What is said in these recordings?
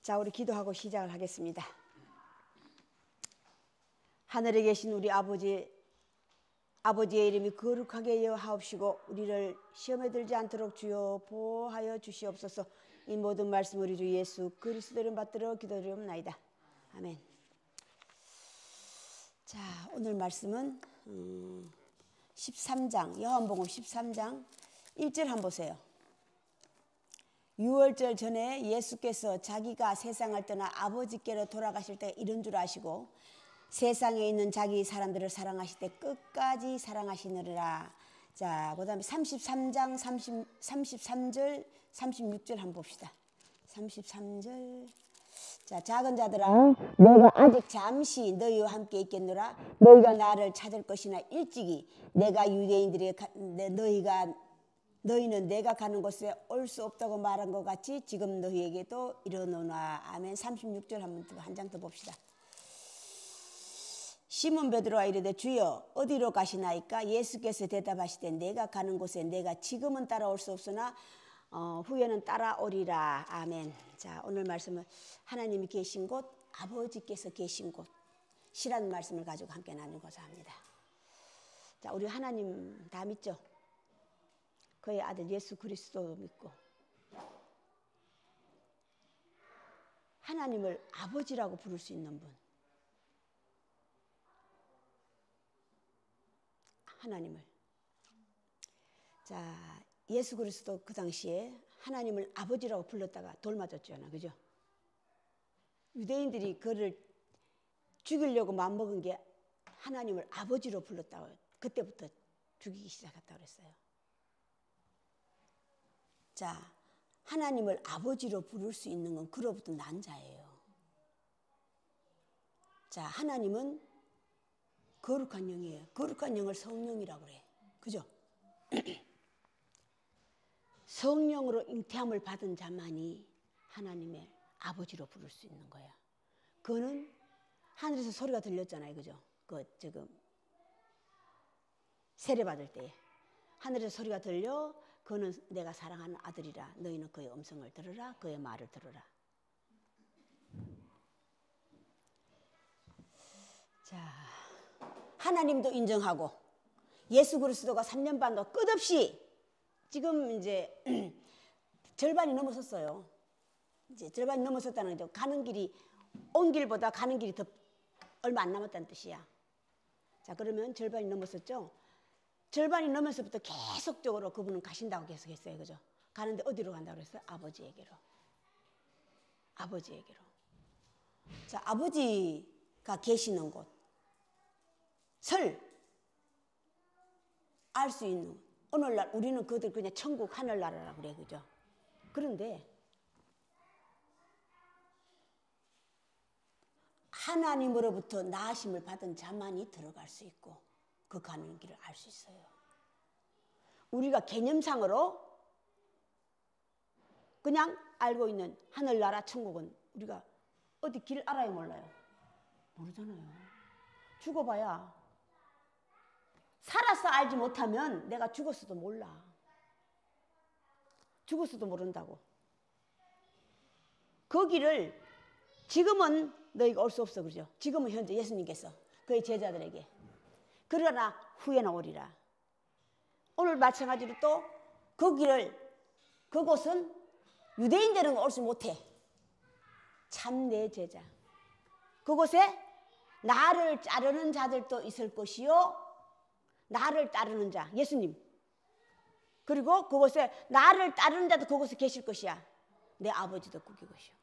자, 우리 기도하고 시작을 하겠습니다. 하늘에 계신 우리 아버지의 이름이 거룩하게 여하옵시고 우리를 시험에 들지 않도록 주여 보호하여 주시옵소서. 이 모든 말씀 우리 주 예수 그리스도 이름 받들어 기도드리옵나이다. 아멘. 자, 오늘 말씀은 13장 요한복음 13장 1절 한번 보세요. 6월절 전에 예수께서 자기가 세상을 떠나 아버지께로 돌아가실 때 이런 줄 아시고 세상에 있는 자기 사람들을 사랑하실 때 끝까지 사랑하시느니라. 자, 그 다음에 33장 33절 36절 한번 봅시다. 33절. 자, 작은 자들아 내가 아직 잠시 너희와 함께 있겠노라. 너희가 나를 찾을 것이나 일찍이 내가 유대인들에게 너희는 내가 가는 곳에 올 수 없다고 말한 것 같이 지금 너희에게도 이르노라. 아멘. 36절 한 장 더 봅시다. 시몬 베드로가 이르되 주여 어디로 가시나이까? 예수께서 대답하시되 내가 가는 곳에 내가 지금은 따라올 수 없으나 후에는 따라오리라. 아멘. 자, 오늘 말씀은 하나님이 계신 곳, 아버지께서 계신 곳이라는 말씀을 가지고 함께 나누고자 합니다. 자, 우리 하나님 다 믿죠? 그의 아들 예수 그리스도 믿고 하나님을 아버지라고 부를 수 있는 분, 하나님을. 자, 예수 그리스도 그 당시에 하나님을 아버지라고 불렀다가 돌 맞았잖아, 그죠? 유대인들이 그를 죽이려고 마음먹은 게 하나님을 아버지로 불렀다고, 그때부터 죽이기 시작했다고 그랬어요. 자, 하나님을 아버지로 부를 수 있는 건 그로부터 난 자예요. 자, 하나님은 거룩한 영이에요. 거룩한 영을 성령이라고 그래. 그죠? 성령으로 잉태함을 받은 자만이 하나님의 아버지로 부를 수 있는 거야. 그거는 하늘에서 소리가 들렸잖아요. 그죠? 지금 세례 받을 때 하늘에서 소리가 들려. 그는 내가 사랑하는 아들이라. 너희는 그의 음성을 들으라. 그의 말을 들으라. 자, 하나님도 인정하고 예수 그리스도가 3년 반도 끝없이 지금 이제 절반이 넘어섰어요. 이제 절반이 넘어섰다는 게 가는 길이 온 길보다 가는 길이 더 얼마 안 남았다는 뜻이야. 자, 그러면 절반이 넘었었죠. 절반이 넘어서부터 계속적으로 그분은 가신다고 계속했어요. 그죠? 가는데 어디로 간다고 그랬어요? 아버지에게로. 아버지에게로. 자, 아버지가 계시는 곳을 알 수 있는, 오늘날 우리는 그들 그냥 천국 하늘나라라고 그래. 그죠? 그런데 하나님으로부터 나으심을 받은 자만이 들어갈 수 있고 그 가는 길을 알 수 있어요. 우리가 개념상으로 그냥 알고 있는 하늘나라 천국은 우리가 어디 길 알아요, 몰라요? 모르잖아요. 죽어봐야, 살아서 알지 못하면 내가 죽었어도 몰라. 죽었어도 모른다고. 그 길을 지금은 너희가 올 수 없어, 그죠? 지금은 현재 예수님께서 그의 제자들에게, 그러나 후에는 오리라. 오늘 마찬가지로 또 그 길을, 그곳은 유대인들은 올 수 못해. 참 내 제자. 그곳에 나를 따르는 자들도 있을 것이요, 나를 따르는 자, 예수님. 그리고 그곳에 나를 따르는 자도 그곳에 계실 것이야. 내 아버지도 거기 것이요.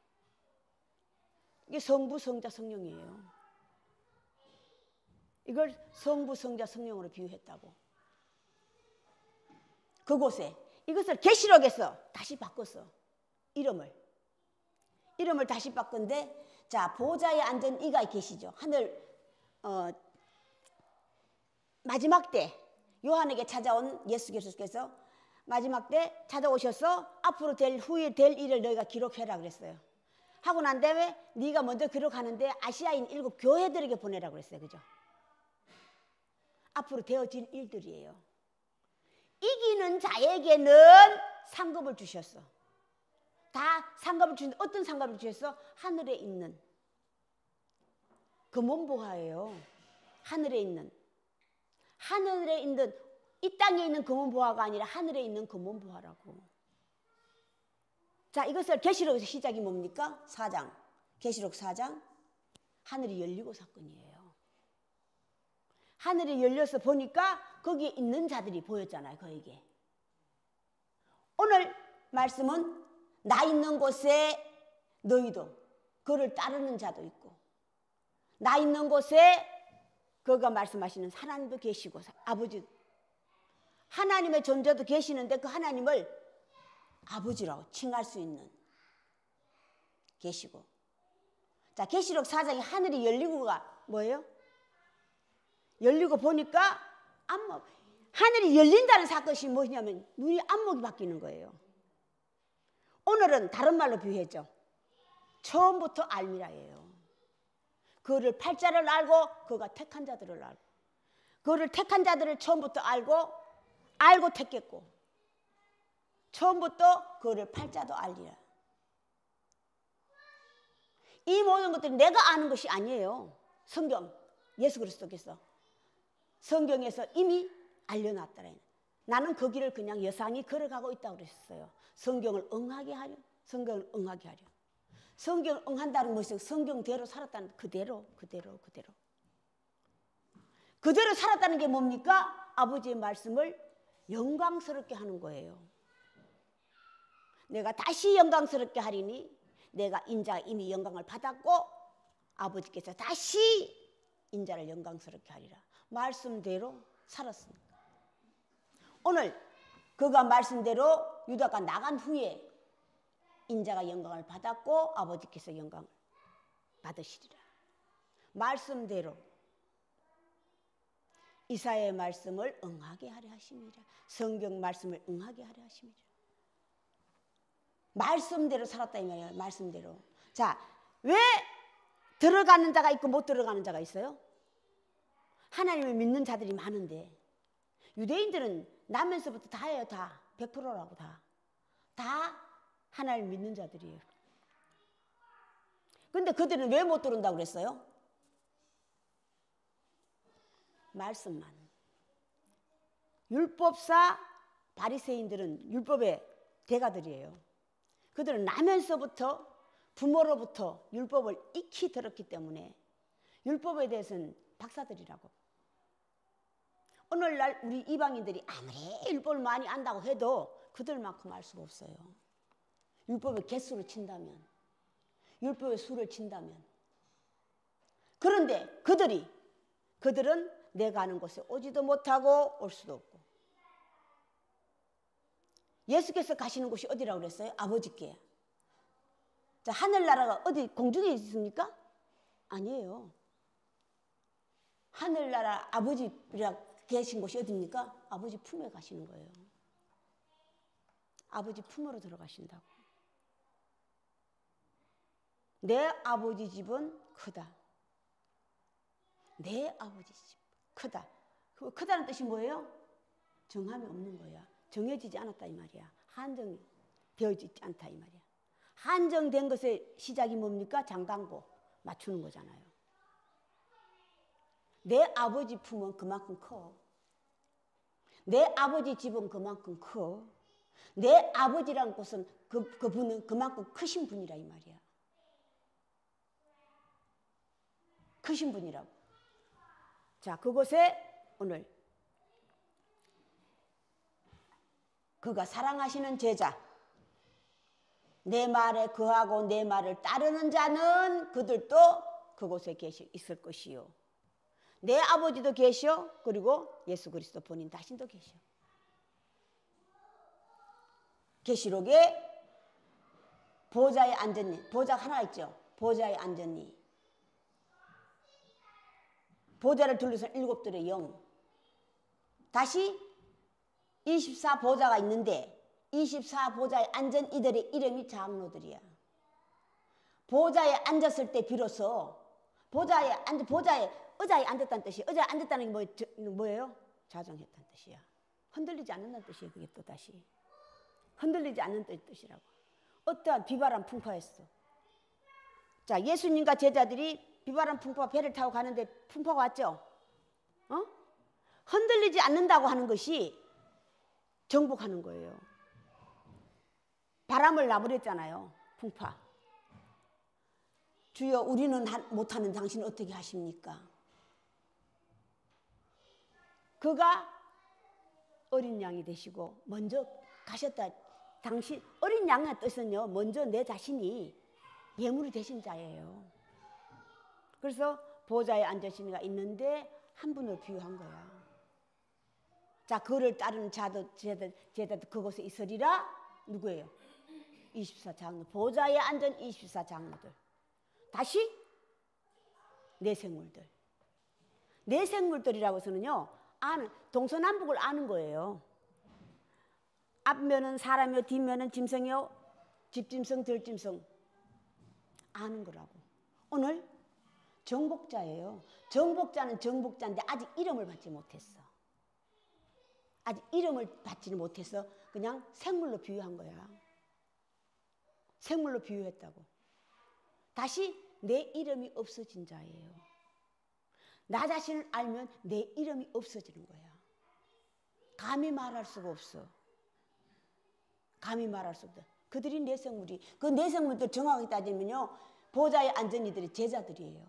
이게 성부, 성자, 성령이에요. 이걸 성부, 성자, 성령으로 비유했다고. 그곳에 이것을 계시록에서 다시 바꿨어. 이름을 다시 바꾼데, 자, 보좌에 앉은 이가 계시죠. 하늘 마지막 때 요한에게 찾아온 예수 그리스도께서 마지막 때 찾아오셔서 앞으로 후에 될 일을 너희가 기록해라 그랬어요. 하고 난 다음에 네가 먼저 기록하는데 아시아인 7 교회들에게 보내라고 그랬어요. 그죠? 앞으로 되어질 일들이에요. 이기는 자에게는 상급을 주셨어. 다 상급을 주는데 어떤 상급을 주셨어? 하늘에 있는 금원보화예요. 하늘에 있는 이 땅에 있는 금원보화가 아니라 하늘에 있는 금원보화라고. 자, 이것을 계시록에서 시작이 뭡니까? 4장. 계시록 4장. 하늘이 열리고 사건이에요. 하늘이 열려서 보니까 거기에 있는 자들이 보였잖아요. 거기에. 오늘 말씀은 나 있는 곳에 너희도 그를 따르는 자도 있고, 나 있는 곳에 그가 말씀하시는 하나님도 계시고, 아버지 하나님의 존재도 계시는데 그 하나님을 아버지라고 칭할 수 있는 계시고. 자, 계시록 4장에 하늘이 열리고가 뭐예요? 열리고 보니까 안목, 하늘이 열린다는 사건이 뭐냐면 눈이 안목이 바뀌는 거예요. 오늘은 다른 말로 비유했죠. 처음부터 알미라예요. 그를 팔자를 알고 그가 택한 자들을 알고, 그를 택한 자들을 처음부터 알고 택했고, 처음부터 그를 팔자도 알리라. 이 모든 것들이 내가 아는 것이 아니에요. 성경, 예수 그리스도께서 성경에서 이미 알려놨더라. 나는 그 길을 그냥 여상히 걸어가고 있다고 그랬어요. 성경을 응하게 하려. 성경을 응하게 하려. 성경을 응한다는 것은 성경대로 살았다는 그대로 살았다는 게 뭡니까? 아버지의 말씀을 영광스럽게 하는 거예요. 내가 다시 영광스럽게 하리니 내가 인자가 이미 영광을 받았고 아버지께서 다시 인자를 영광스럽게 하리라. 말씀대로 살았습니다. 오늘 그가 말씀대로 유다가 나간 후에 인자가 영광을 받았고 아버지께서 영광을 받으시리라. 말씀대로 이사야의 말씀을 응하게 하려 하심이라. 성경 말씀을 응하게 하려 하심이라. 말씀대로 살았다 이 말이에요. 말씀대로. 자, 왜 들어가는 자가 있고 못 들어가는 자가 있어요? 하나님을 믿는 자들이 많은데 유대인들은 나면서부터 다예요. 다 100%라고 다 하나님을 믿는 자들이에요. 근데 그들은 왜 못 들어온다고 그랬어요? 말씀만. 율법사 바리새인들은 율법의 대가들이에요. 그들은 나면서부터 부모로부터 율법을 익히 들었기 때문에 율법에 대해서는 박사들이라고. 오늘날 우리 이방인들이 아무리 율법을 많이 안다고 해도 그들만큼 알 수가 없어요. 율법의 개수를 친다면, 율법의 수를 친다면. 그런데 그들은 내가 아는 곳에 오지도 못하고 올 수도 없고. 예수께서 가시는 곳이 어디라고 그랬어요? 아버지께. 자, 하늘나라가 어디 공중에 있습니까? 아니에요. 하늘나라 아버지라 계신 곳이 어디입니까? 아버지 품에 가시는 거예요. 아버지 품으로 들어가신다고. 내 아버지 집은 크다. 내 아버지 집 크다. 그 크다는 뜻이 뭐예요? 정함이 없는 거야. 정해지지 않았다 이 말이야. 한정되어지지 않다 이 말이야. 한정된 것의 시작이 뭡니까? 장당고 맞추는 거잖아요. 내 아버지 품은 그만큼 커. 내 아버지 집은 그만큼 커. 내 아버지란 곳은 그분은 그만큼 크신 분이라 이 말이야. 크신 분이라고. 자, 그곳에 오늘 그가 사랑하시는 제자, 내 말에 거하고 내 말을 따르는 자는 그들도 그곳에 있을 것이요. 내 아버지도 계시오. 그리고 예수 그리스도 본인 자신도 계시오. 계시록에 보좌에 앉았니? 보좌 하나 있죠. 보좌에 앉았니? 보좌를 둘러싼 7들의 영. 다시 24보좌가 있는데 24보좌에 앉은 이들의 이름이 장로들이야. 보좌에 앉았을 때 비로소 의자에 앉았다는 뜻이에요. 의자에 앉았다는 게 뭐예요? 좌정했다는 뜻이야. 흔들리지 않는다는 뜻이에요. 그게 또 다시 흔들리지 않는 뜻이라고. 어떠한 비바람 풍파였어. 자, 예수님과 제자들이 비바람 풍파 배를 타고 가는데 풍파가 왔죠. 흔들리지 않는다고 하는 것이 정복하는 거예요. 바람을 놔버렸잖아요. 풍파. 주여, 우리는 못하는 당신은 어떻게 하십니까? 그가 어린 양이 되시고 먼저 가셨다. 당신 어린 양의 뜻은요, 먼저 내 자신이 예물이 되신 자예요. 그래서 보좌에 앉으신 이가 있는데 한 분을 비유한 거야. 자, 그를 따르는 제자도 그곳에 있으리라. 누구예요? 24장로. 보좌에 앉은 24장로들. 다시 내 생물들. 내 생물들이라고 해서는요, 동서남북을 아는 거예요. 앞면은 사람이요, 뒷면은 짐승이요, 집짐승, 들짐승 아는 거라고. 오늘 정복자예요. 정복자는 정복자인데 아직 이름을 받지 못했어. 아직 이름을 받지는 못해서 그냥 생물로 비유한 거야. 생물로 비유했다고. 다시 내 이름이 없어진 자예요. 나 자신을 알면 내 이름이 없어지는 거야. 감히 말할 수가 없어. 감히 말할 수 없다. 그들이 내 생물이, 그 내 생물들 정확하게 따지면요, 보좌에 앉은 이들이 제자들이에요.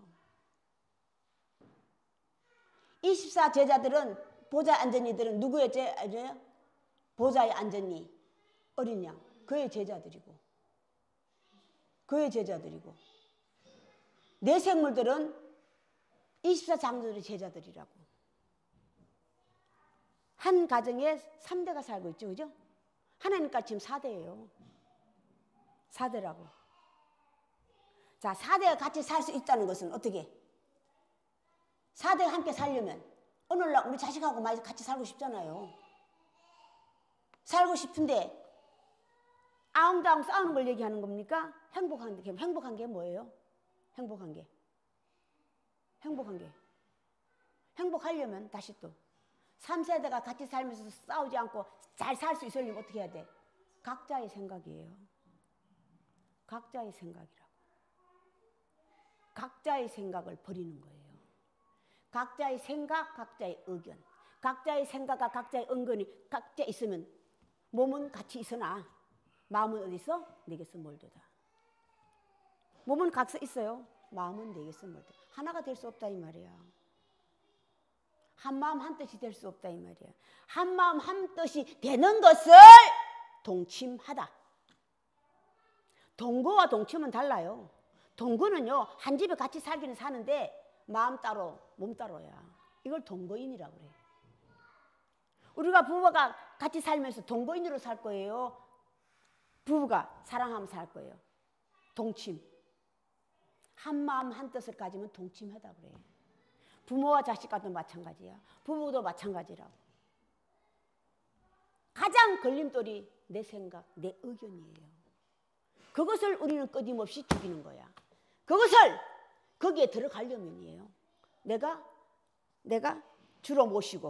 24 제자들은, 보좌에 앉은 이들은 누구의 제자예요? 보좌에 앉은 이 어린 양, 그의 제자들이고, 그의 제자들이고, 내 생물들은 24 장로들의 제자들이라고. 한 가정에 3대가 살고 있죠, 그죠? 하나님과 지금 4대예요. 4대라고. 자, 4대가 같이 살 수 있다는 것은 어떻게? 4대가 함께 살려면 오늘날 우리 자식하고 많이 같이 살고 싶잖아요. 살고 싶은데 아웅다웅 싸우는 걸 얘기하는 겁니까? 행복한 게 뭐예요? 행복한 게. 행복하려면 다시 또 3세대가 같이 살면서 싸우지 않고 잘 살 수 있으려면 어떻게 해야 돼? 각자의 생각이에요. 각자의 생각이라고. 각자의 생각을 버리는 거예요. 각자의 생각, 각자의 의견. 각자의 생각과 각자의 은근이 각자 있으면 몸은 같이 있으나 마음은 어디 있어? 내게서 멀도다. 몸은 각서 있어요. 마음은 내게서 멀다. 하나가 될 수 없다 이 말이야. 한 마음 한 뜻이 될 수 없다 이 말이야. 한 마음 한 뜻이 되는 것을 동침하다. 동거와 동침은 달라요. 동거는요, 한 집에 같이 살기는 사는데 마음 따로 몸 따로야. 이걸 동거인이라고 그래. 우리가 부부가 같이 살면서 동거인으로 살 거예요. 부부가 사랑하면서 살 거예요. 동침. 한 마음 한 뜻을 가지면 동침하다 그래. 부모와 자식과도 마찬가지야. 부부도 마찬가지라고. 가장 걸림돌이 내 생각, 내 의견이에요. 그것을 우리는 끊임없이 죽이는 거야. 그것을 거기에 들어가려면이에요. 내가 주로 모신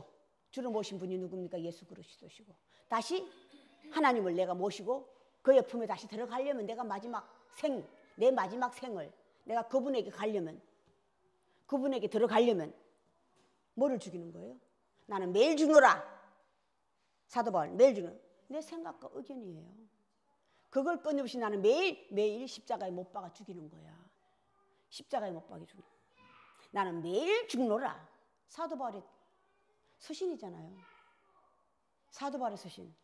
분이 누굽니까? 예수 그리스도시고, 다시 하나님을 내가 모시고 그의 품에 다시 들어가려면 내 마지막 생을 내가 그분에게 들어가려면 뭐를 죽이는 거예요? 나는 매일 죽노라. 사도 바울 매일 죽노라. 내 생각과 의견이에요. 그걸 끊임없이 나는 매일 십자가에 못 박아 죽이는 거야. 십자가에 못 박아 죽이는 거야. 나는 매일 죽노라. 사도 바울의 서신이잖아요. 사도 바울의 서신.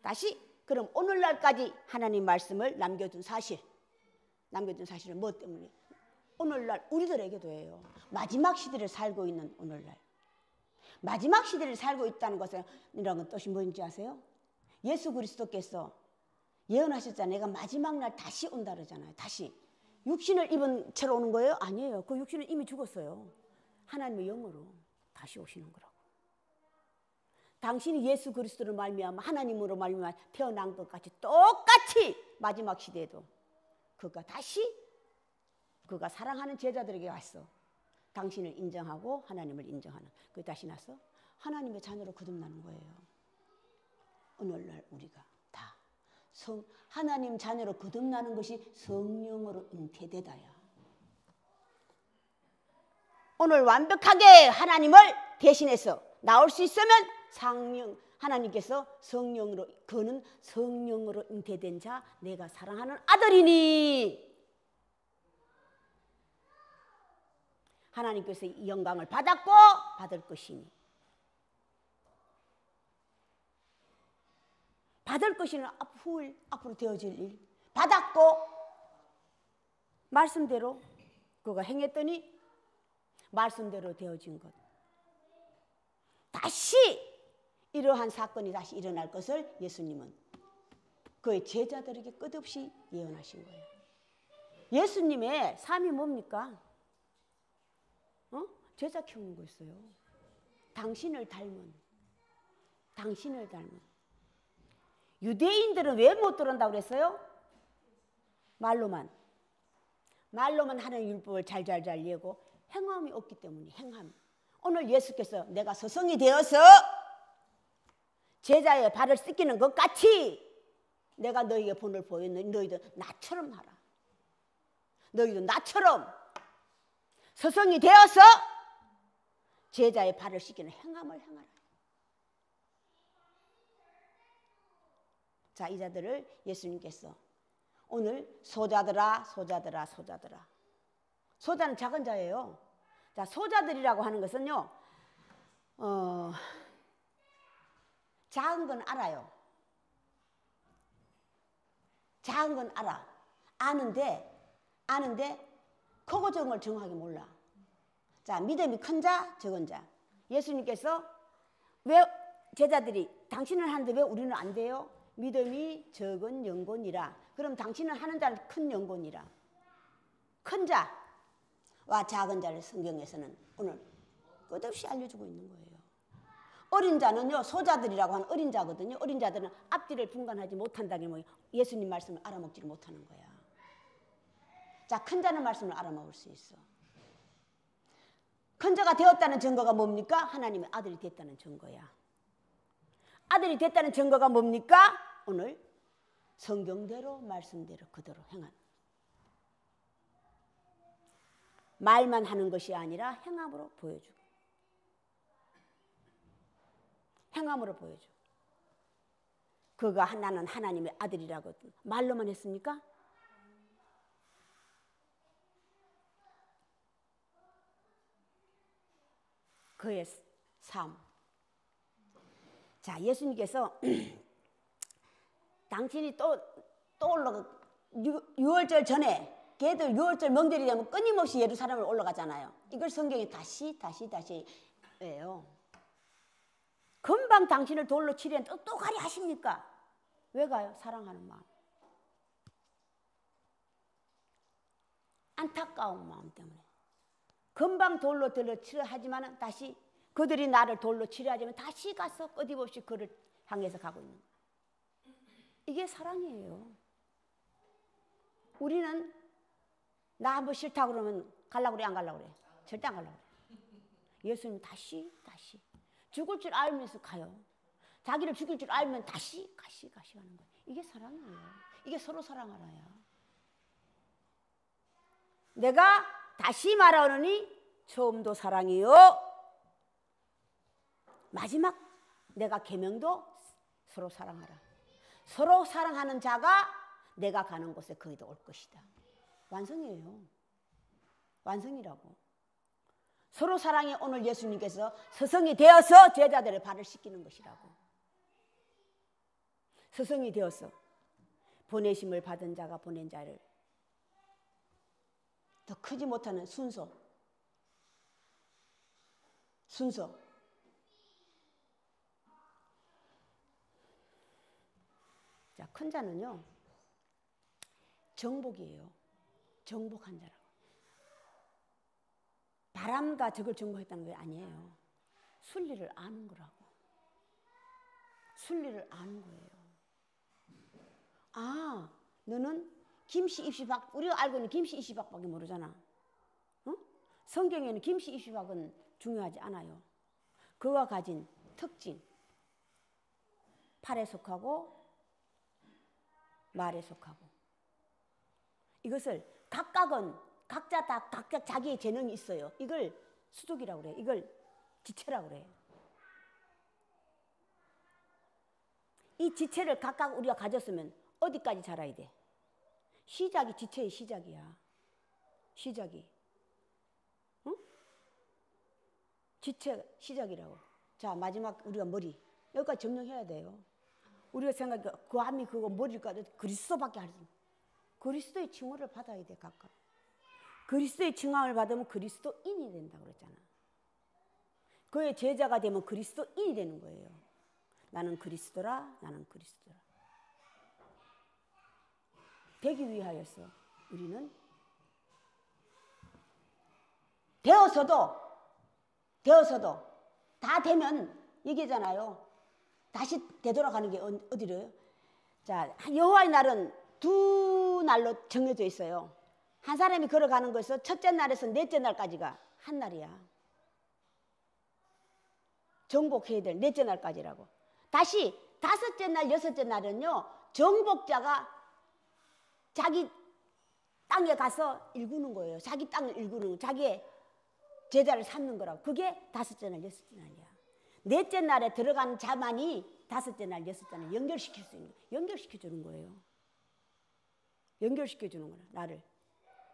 다시 그럼 오늘날까지 하나님 말씀을 남겨둔 사실은 뭐 때문에? 오늘날 우리들에게도 해요. 마지막 시대를 살고 있는 오늘날. 마지막 시대를 살고 있다는 것은 이런 건 뜻이 뭔지 아세요? 예수 그리스도께서 예언하셨잖아요. 내가 마지막 날 다시 온다 그러잖아요. 다시. 육신을 입은 채로 오는 거예요? 아니에요. 그 육신은 이미 죽었어요. 하나님의 영으로 다시 오시는 거라고. 당신이 예수 그리스도를 말미암아 하나님으로 말미암아 태어난 것 같이 똑같이 마지막 시대에도 그가 사랑하는 제자들에게 왔어. 당신을 인정하고 하나님을 인정하는. 그 다시 나서 하나님의 자녀로 거듭나는 거예요. 오늘날 우리가 다 하나님 자녀로 거듭나는 것이 성령으로 잉태되다야. 오늘 완벽하게 하나님을 대신해서 나올 수 있으면 하나님께서 성령으로, 그는 성령으로 잉태된 자, 내가 사랑하는 아들이니 하나님께서 이 영광을 받았고 받을 것이니, 받을 것이는 앞으로 되어질 일, 받았고 말씀대로 그가 행했더니 말씀대로 되어진 것. 다시 이러한 사건이 다시 일어날 것을 예수님은 그의 제자들에게 끝없이 예언하신 거예요. 예수님의 삶이 뭡니까? 제자 키우는 거였어요. 당신을 닮은. 유대인들은 왜 못 들어온다고 그랬어요? 말로만 하는 율법을 잘 예고 행함이 없기 때문에. 행함. 오늘 예수께서 내가 스승이 되어서 제자의 발을 씻기는 것 같이 내가 너희에게 본을 보였느니 너희도 나처럼 하라. 너희도 나처럼 스승이 되어서 제자의 발을 씻기는 행함을 행하라. 자, 이 자들을 예수님께서 오늘 소자들아. 소자는 작은 자예요. 자, 소자들이라고 하는 것은요, 작은 건 알아요. 작은 건 알아. 아는데 크고 적은 걸 정확하게 몰라. 자, 믿음이 큰 자, 적은 자. 예수님께서 왜 제자들이 당신은 하는데 왜 우리는 안 돼요? 믿음이 적은 영혼이라. 그럼 당신은 하는 자는 큰 영혼이라. 큰 자와 작은 자를 성경에서는 오늘 끝없이 알려주고 있는 거예요. 어린 자는요, 소자들이라고 하는 어린 자거든요. 어린 자들은 앞뒤를 분간하지 못한다는 게 예수님 말씀을 알아먹지를 못하는 거야. 자, 큰 자는 말씀을 알아먹을 수 있어. 큰 자가 되었다는 증거가 뭡니까? 하나님의 아들이 됐다는 증거야. 아들이 됐다는 증거가 뭡니까? 오늘 성경대로 말씀대로 그대로 행한. 말만 하는 것이 아니라 행함으로 보여주고. 행함으로 보여줘. 그가 나는 하나님의 아들이라고 말로만 했습니까? 그의 삶. 자, 예수님께서 당신이 또 올라가 6월절 전에 걔들 6월절 명절이 되면 끊임없이 예루살렘을 올라가잖아요. 이걸 성경에 다시 해요. 금방 당신을 돌로 치려는 또 가리 하십니까? 왜 가요? 사랑하는 마음. 안타까운 마음 때문에. 금방 돌로 치려 하지만 다시 그들이 나를 돌로 치려 하지만 다시 가서 끊임없이 그를 향해서 가고 있는 거예요. 이게 사랑이에요. 우리는 나 한번 싫다 그러면 가려고 그래, 안 가려고 그래? 절대 안 가려고 그래. 예수님 다시 죽을 줄 알면서 가요. 자기를 죽일 줄 알면 다시 가는 거예요. 이게 사랑이에요. 이게 서로 사랑하라야. 내가 다시 말하노니 처음도 사랑이요, 마지막 내가 계명도 서로 사랑하라. 서로 사랑하는 자가 내가 가는 곳에 거기도 올 것이다. 완성이에요. 완성이라고. 서로 사랑이 오늘 예수님께서 스승이 되어서 제자들의 발을 씻기는 것이라고. 스승이 되어서 보내심을 받은 자가 보낸 자를 더 크지 못하는 순서. 자, 큰 자는요, 정복이에요. 정복한 자라고. 바람과 적을 정복했다는 게 아니에요. 순리를 아는 거라고. 순리를 아는 거예요. 아, 너는 김씨 입시박, 우리가 알고 있는 김씨 입시박밖에 모르잖아. 어? 성경에는 김씨 입시박은 중요하지 않아요. 그가 가진 특징, 팔에 속하고 말에 속하고. 이것을 각각은 각자 다 각각 자기의 재능이 있어요. 이걸 수족이라고 그래. 이걸 지체라고 그래. 이 지체를 각각 우리가 가졌으면 어디까지 자라야 돼? 시작이 지체의 시작이야. 시작이. 응? 지체 시작이라고. 자, 마지막 우리가 머리. 여기까지 정령해야 돼요. 우리가 생각해 그 암이 그거 머리까지 그리스도밖에 할 수 없어. 그리스도의 칭호를 받아야 돼, 각각. 그리스도의 칭함을 받으면 그리스도인이 된다 그랬잖아. 그의 제자가 되면 그리스도인이 되는 거예요. 나는 그리스도라, 나는 그리스도라. 되기 위하여서 우리는 되어서도 다 되면 얘기잖아요. 다시 되돌아가는 게 어디로요? 자, 여호와의 날은 두 날로 정해져 있어요. 한 사람이 걸어가는 것은 첫째 날에서 넷째 날까지가 한 날이야. 정복해야 될 넷째 날까지라고. 다시 다섯째 날, 여섯째 날은요, 정복자가 자기 땅에 가서 일구는 거예요. 자기 땅을 일구는 거, 자기의 제자를 삼는 거라고. 그게 다섯째 날, 여섯째 날이야. 넷째 날에 들어간 자만이 다섯째 날, 여섯째 날 연결시킬 수 있는 거예요. 연결시켜주는 거예요. 연결시켜주는 거야, 나를.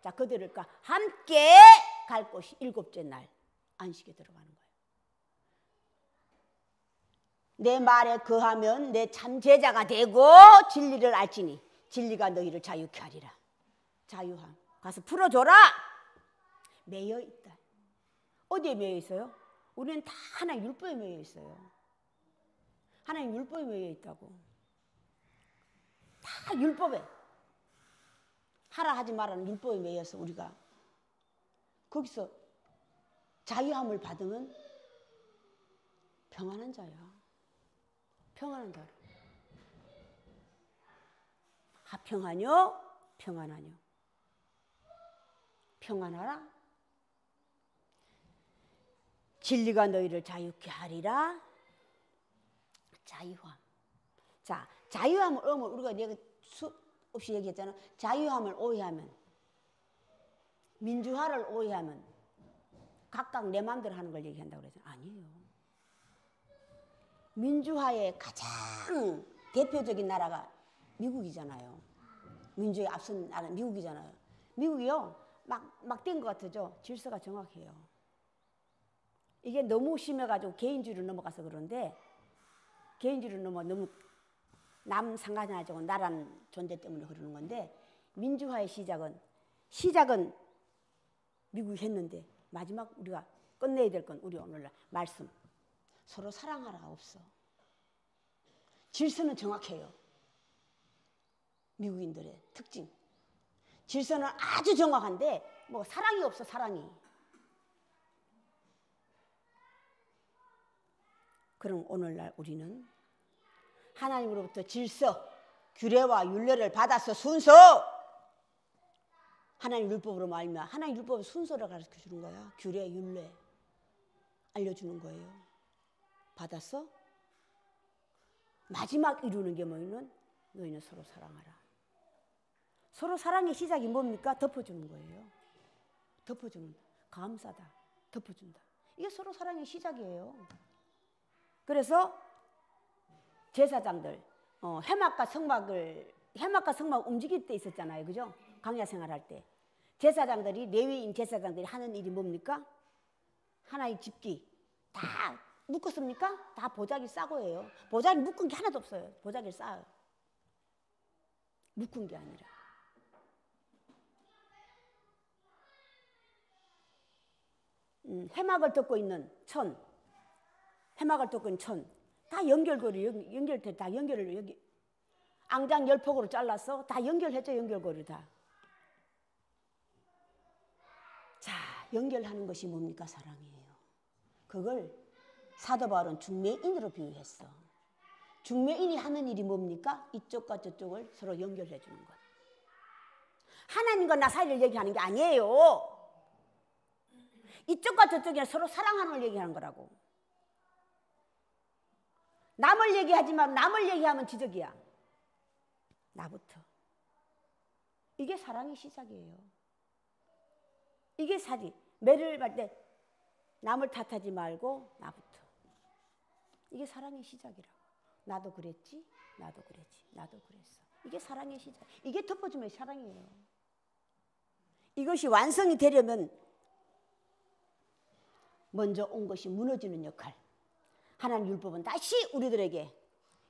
자, 그들과 함께 갈 곳이 일곱째 날 안식에 들어가는 거예요. 내 말에 거하면 내 참 제자가 되고 진리를 알지니 진리가 너희를 자유케 하리라. 자유함. 가서 풀어줘라. 매여 있다. 어디에 매여 있어요? 우리는 다 하나님 율법에 매여 있어요. 하나님 율법에 매여 있다고. 다 율법에. 하라 하지 말라는 율법에 매여서 우리가 거기서 자유함을 받으면 평안한 자야. 평안한 자라. 하평하뇨 평안하뇨. 평안하라. 진리가 너희를 자유케 하리라. 자유함. 자, 자유함을 우리가 내가 수없이 얘기했잖아. 자유함을 오해하면, 민주화를 오해하면 각각 내 마음대로 하는 걸 얘기한다고 그러잖아. 아니에요. 민주화의 가장 대표적인 나라가 미국이잖아요. 민주에 앞선 나라 미국이잖아요. 미국이요, 막 된 것 같죠. 질서가 정확해요. 이게 너무 심해가지고 개인주의로 넘어가서 그런데, 개인주의로 너무 남 상관하자고 나라는 존재 때문에 그러는 건데, 민주화의 시작은 미국이 했는데 마지막 우리가 끝내야 될 건 우리 오늘날 말씀. 서로 사랑하라가 없어. 질서는 정확해요. 미국인들의 특징. 질서는 아주 정확한데 뭐 사랑이 없어, 사랑이. 그럼 오늘날 우리는 하나님으로부터 질서, 규례와 율례를 받아서 순서, 하나님 율법으로 말미암아 하나님 율법의 순서를 가르쳐주는 거야. 규례, 율례 알려주는 거예요. 받아서 마지막 이루는 게 뭐냐면 너희는 서로 사랑하라. 서로 사랑의 시작이 뭡니까? 덮어주는 거예요. 덮어주는, 감싸다, 덮어준다. 이게 서로 사랑의 시작이에요. 그래서 제사장들 해막과 성막 움직일 때 있었잖아요. 그죠? 광야 생활할 때 제사장들이, 레위인 제사장들이 하는 일이 뭡니까? 하나의 집기 다 묶었습니까? 다 보자기 싸고 해요. 보자기 묶은 게 하나도 없어요. 보자기를 싸요. 묶은 게 아니라. 해막을 덮고 있는 천, 해막을 덮고 있는 천, 다 연결고리, 연결돼, 다 연결을 여기 앙장 열폭으로 잘라서 다 연결했죠. 연결고리 다. 자, 연결하는 것이 뭡니까? 사랑이에요. 그걸 사도 바울은 중매인으로 비유했어. 중매인이 하는 일이 뭡니까? 이쪽과 저쪽을 서로 연결해 주는 것. 하나님과 나 사이를 얘기하는 게 아니에요. 이쪽과 저쪽이 서로 사랑하는 걸 얘기하는 거라고. 남을 얘기하지 마. 남을 얘기하면 지적이야. 나부터. 이게 사랑의 시작이에요. 이게 사지. 매를 할 때 남을 탓하지 말고 나부터. 이게 사랑의 시작이라고. 나도 그랬지, 나도 그랬지, 나도 그랬어. 이게 사랑의 시작. 이게 덮어주면 사랑이에요. 이것이 완성이 되려면 먼저 온 것이 무너지는 역할. 하나님 율법은 다시 우리들에게,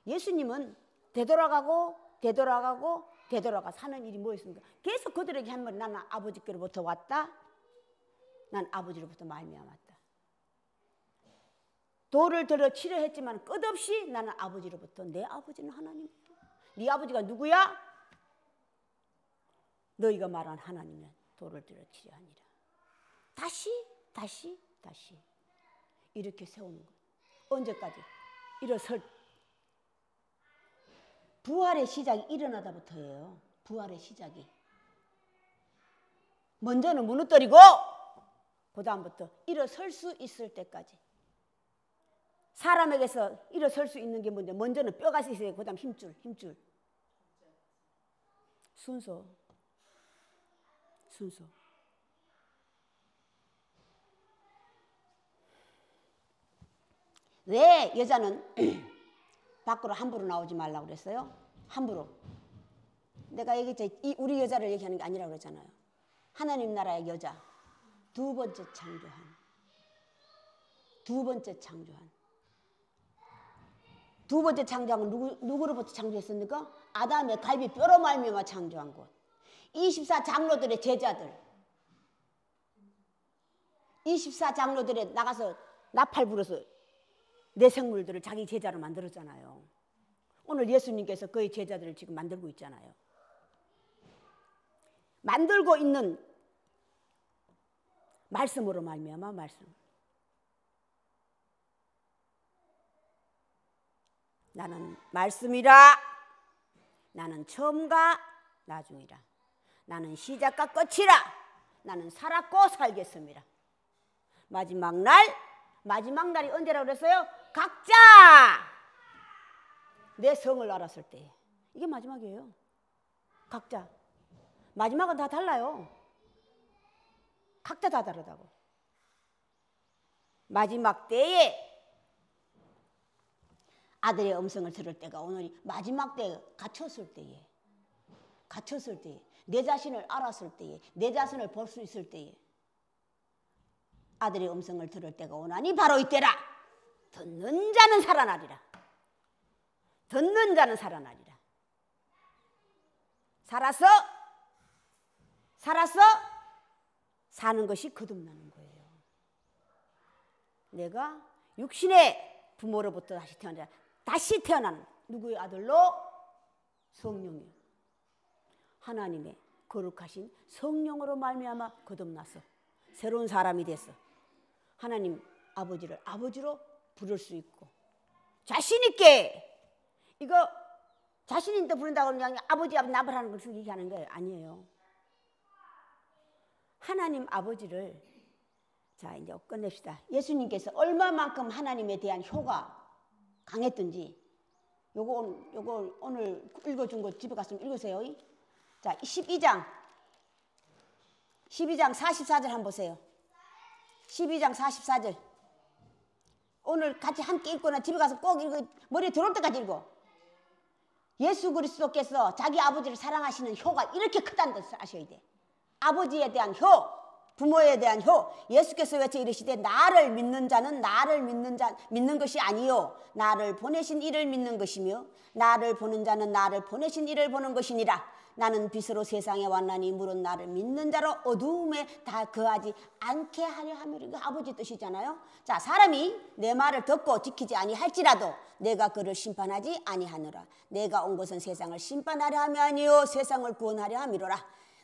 예수님은 되돌아가고 되돌아가고 되돌아가 사는 일이 뭐였습니까? 계속 그들에게 한 번, 나는 아버지께로부터 왔다. 난 아버지로부터 말미암았다. 돌을 들어 치려 했지만 끝없이 나는 아버지로부터, 내 아버지는 하나님이야. 네 아버지가 누구야? 너희가 말한 하나님은 돌을 들어 치려 하니라. 다시 이렇게 세우는 것. 언제까지? 일어설. 부활의 시작이 일어나다부터예요. 부활의 시작이. 먼저는 무너뜨리고 그 다음부터 일어설 수 있을 때까지. 사람에게서 일어설 수 있는 게 뭔데? 먼저는 뼈가 있어야 그 다음 힘줄. 순서. 왜 여자는 밖으로 함부로 나오지 말라고 그랬어요? 함부로. 내가 얘기했죠. 우리 여자를 얘기하는 게 아니라고 그랬잖아요. 하나님 나라의 여자. 두 번째 창조한. 두 번째 창조한 건 누구로부터 창조했습니까? 아담의 갈비뼈로 말미암아 창조한 것. 24장로들의 제자들. 24장로들의 나가서 나팔 불어서 내 생물들을 자기 제자로 만들었잖아요. 오늘 예수님께서 그의 제자들을 지금 만들고 있잖아요. 만들고 있는 말씀으로 말미암아 말씀. 나는 말씀이라. 나는 처음과 나중이라. 나는 시작과 끝이라. 나는 살았고 살겠습니다. 마지막 날이 언제라고 그랬어요? 각자 내 성을 알았을 때. 이게 마지막이에요. 각자. 마지막은 다 달라요. 각자 다 다르다고. 마지막 때에 아들의 음성을 들을 때가 오늘이 마지막 때에 갇혔을 때에 내 자신을 알았을 때에, 내 자신을 볼 수 있을 때에 아들의 음성을 들을 때가 오나니 바로 이때라. 듣는 자는 살아나리라. 살아서 사는 것이 거듭나는 거예요. 내가 육신의 부모로부터 다시 태어난 누구의 아들로? 성령이요. 하나님의 거룩하신 성령으로 말미암아 거듭나서 새로운 사람이 됐어. 하나님 아버지를 아버지로 부를 수 있고 자신 있게. 이거 자신 있게 부른다고 그냥 아버지 나발하는 것을 얘기하는 게 아니에요. 하나님 아버지를, 자 이제 끝냅시다. 예수님께서 얼마만큼 하나님에 대한 효가 강했던지 요거 오늘 읽어준 거 집에 가서 읽으세요. 자 12장 44절 한번 보세요. 12장 44절. 오늘 같이 함께 읽거나 집에 가서 꼭 읽어. 머리에 들어올 때까지 읽어. 예수 그리스도께서 자기 아버지를 사랑하시는 효가 이렇게 크다는 것을 아셔야 돼. 아버지에 대한 효, 부모에 대한 효. 예수께서 외쳐 이르시되 나를 믿는 자는 나를 믿는 것이 아니요 나를 보내신 이를 믿는 것이며 나를 보는 자는 나를 보내신 이를 보는 것이니라. 나는 빛으로 세상에 왔나니 물은 나를 믿는 자로 어두움에 다 거하지 않게 하려 함이라. 이거 아버지 뜻이잖아요. 자, 사람이 내 말을 듣고 지키지 아니할지라도 내가 그를 심판하지 아니하노라. 내가 온 것은 세상을 심판하려 함이 아니요 세상을 구원하려 함이로라.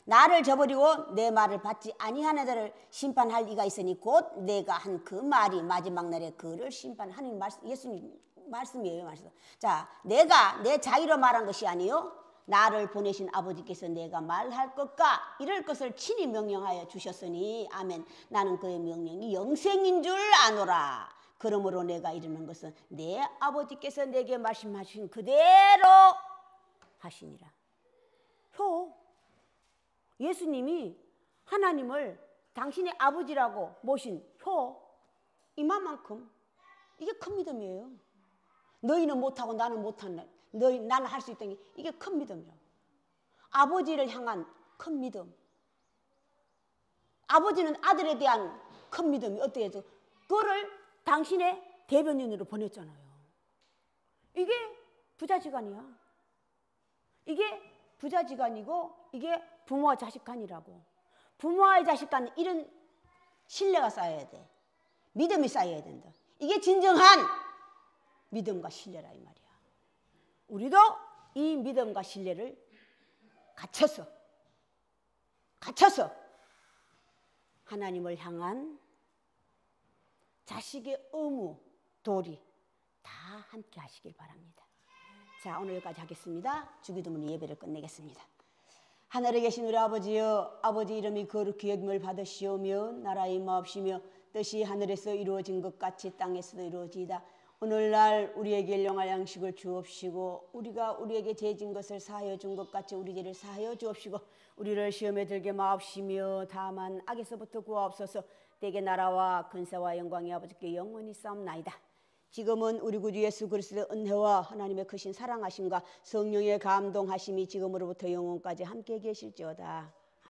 나를 저버리고 내 말을 받지 아니하는 자를 심판할 이가 있으니 곧 내가 한 그 말이 마지막 날에 그를 심판하는 말씀. 예수님 말씀이에요. 말씀. 자, 내가 내 자유로 말한 것이 아니요 나를 보내신 아버지께서 내가 말할 것과 이럴 것을 친히 명령하여 주셨으니 아멘. 나는 그의 명령이 영생인 줄 아노라. 그러므로 내가 이르는 것은 내 아버지께서 내게 말씀하신 그대로 하시니라. 효. 예수님이 하나님을 당신의 아버지라고 모신 효 이만큼 이게 큰 믿음이에요. 너희는 못하고 나는 못하네. 나는 할 수 있다니 이게 큰 믿음이라고. 아버지를 향한 큰 믿음. 아버지는 아들에 대한 큰 믿음이 어때요? 그거를 당신의 대변인으로 보냈잖아요. 이게 부자지간이야. 이게 부자지간이고 이게 부모와 자식 간이라고. 부모와의 자식 간은 이런 신뢰가 쌓여야 돼. 믿음이 쌓여야 된다. 이게 진정한 믿음과 신뢰라 이 말이야. 우리도 이 믿음과 신뢰를 갖춰서 하나님을 향한 자식의 의무, 도리 다 함께 하시길 바랍니다. 자, 오늘 여기까지 하겠습니다. 주기도문 예배를 끝내겠습니다. 하늘에 계신 우리 아버지여, 아버지 이름이 거룩히 여김을 받으시오며 나라의 임하옵시며 뜻이 하늘에서 이루어진 것 같이 땅에서도 이루어지이다. 오늘날 우리에게 일용할 양식을 주옵시고 우리가 우리에게 죄진 것을 사하여 준 것 같이 우리 죄를 사하여 주옵시고 우리를 시험에 들게 마옵시며 다만 악에서부터 구하옵소서. 대개 나라와 근세와 영광이 아버지께 영원히 싸움나이다. 지금은 우리 구주 예수 그리스도의 은혜와 하나님의 크신 사랑하심과 성령의 감동하심이 지금으로부터 영원까지 함께 계실지어다.